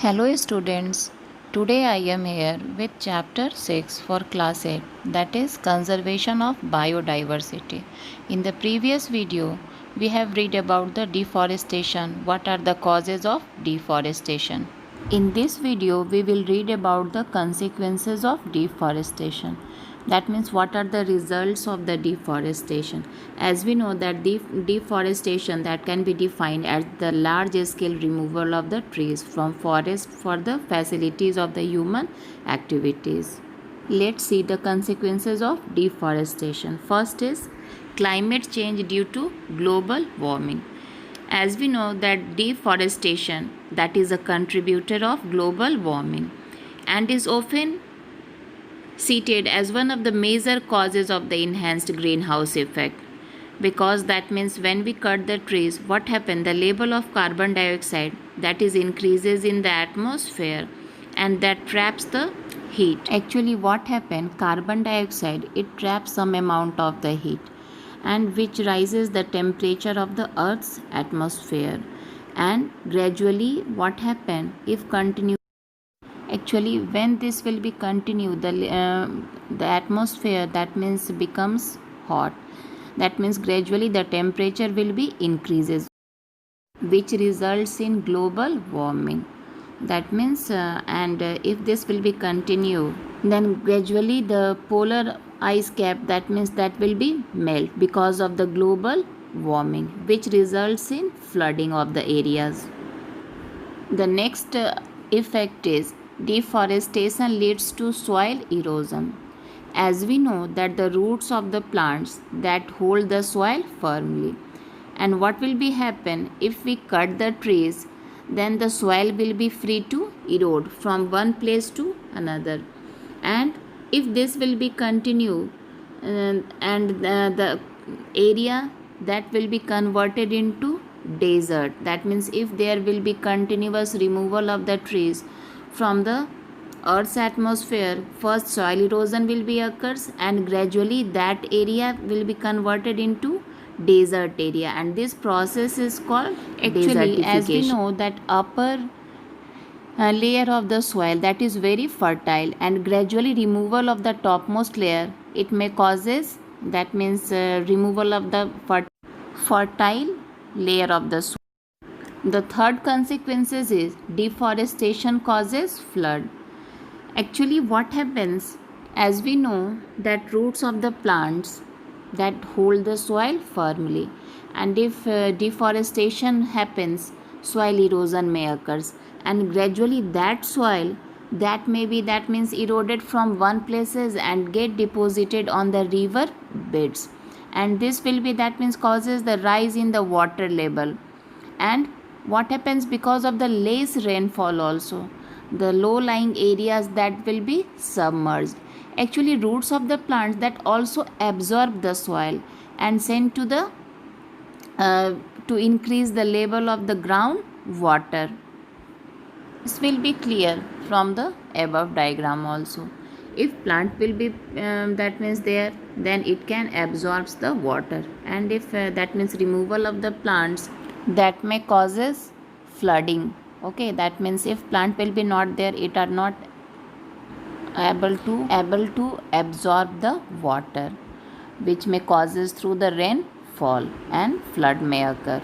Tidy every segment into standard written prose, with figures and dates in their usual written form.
Hello students, today I am here with chapter 6 for class 8, that is conservation of biodiversity. In the previous video we have read about the deforestation, what are the causes of deforestation. In this video we will read about the consequences of deforestation. That means what are the results of the deforestation. As we know that deforestation that can be defined as the large scale removal of the trees from forest for the facilities of the human activities. Let's see the consequences of deforestation. First is climate change due to global warming. As we know that deforestation that is a contributor of global warming and is often cited as one of the major causes of the enhanced greenhouse effect, because that means when we cut the trees, what happens, the level of carbon dioxide that is increases in the atmosphere and that traps the heat. Actually what happens, carbon dioxide, it traps some amount of the heat and which rises the temperature of the earth's atmosphere, and gradually what happen if continue. Actually when this will be continue, the atmosphere that means becomes hot, that means gradually the temperature will be increases, which results in global warming. That means if this will be continue, then gradually the polar ice cap, that means that will be melt because of the global warming, which results in flooding of the areas. The next effect is deforestation leads to soil erosion. As we know that the roots of the plants that hold the soil firmly, and what will be happen if we cut the trees, then the soil will be free to erode from one place to another. And if this will be continue, the area that will be converted into desert, that means if there will be continuous removal of the trees from the earth's atmosphere, first soil erosion will be occurs and gradually that area will be converted into desert area, and this process is called actually, as we know that upper layer of the soil that is very fertile and gradually removal of the topmost layer, it may causes, that means removal of the fertile layer of the soil. The third consequences is deforestation causes flood. Actually what happens, as we know that roots of the plants that hold the soil firmly, and if deforestation happens, soil erosion may occurs, and gradually that soil that may be, that means eroded from one places and get deposited on the river beds, and this will be, that means causes the rise in the water level. And what happens, because of the less rainfall also, the low lying areas that will be submerged. Actually roots of the plants that also absorb the soil and send to the to increase the level of the ground water. This will be clear from the above diagram also. If plant will be that means there, then it can absorb the water, and if that means removal of the plants, that may causes flooding. Okay, that means if plant will be not there, it are not able to absorb the water, which may causes through the rainfall, and flood may occur.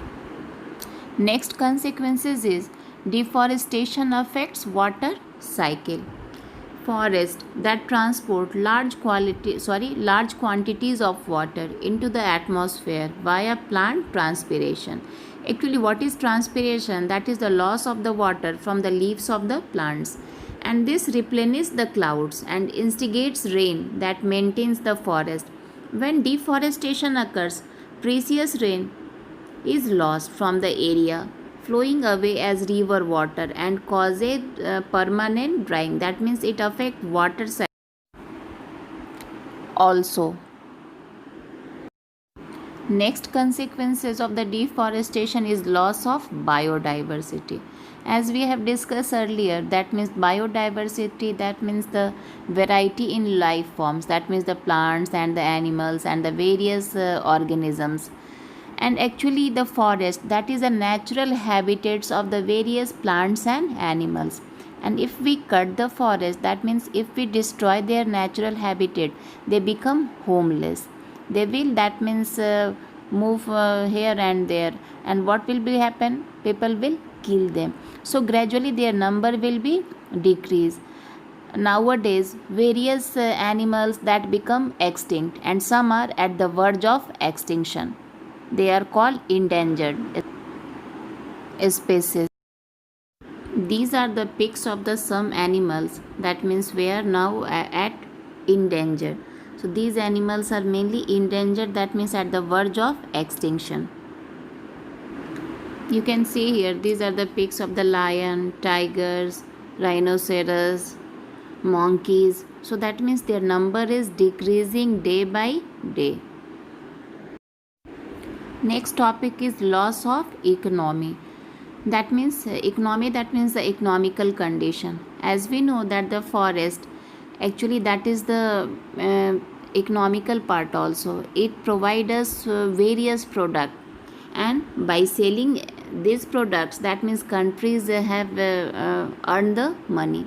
Next consequences is deforestation affects water cycle. Forest that transport large quantities of water into the atmosphere via plant transpiration. Actually what is transpiration? That is the loss of the water from the leaves of the plants, and this replenishes the clouds and instigates rain that maintains the forest. When deforestation occurs, precious rain is lost from the area, flowing away as river water and causes permanent drying. That means it affects water cycle also. Next consequences of the deforestation is loss of biodiversity. As we have discussed earlier, that means biodiversity, that means the variety in life forms, that means the plants and the animals and the various organisms. And actually the forest, that is the natural habitats of the various plants and animals. And if we cut the forest, that means if we destroy their natural habitat, they become homeless. They will, that means move here and there, and what will be happen? People will kill them. So gradually their number will be decrease. Nowadays various animals that become extinct, and some are at the verge of extinction. They are called endangered species. These are the pics of the some animals, that means we are now at endangered. So these animals are mainly endangered, that means at the verge of extinction. You can see here, these are the pics of the lion, tigers, rhinoceros, monkeys. So that means their number is decreasing day by day. Next topic is loss of economy. That means economy, that means the economical condition. As we know that the forest, actually that is the economical part also. It provides us various products, and by selling these products, that means countries have earned the money.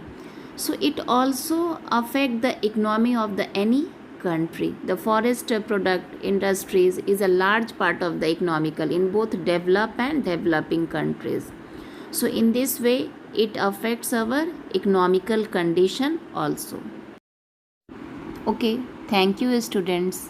So it also affect the economy of the any country. The forest product industries is a large part of the economical in both developed and developing countries. So in this way it affects our economical condition also. Okay, thank you students.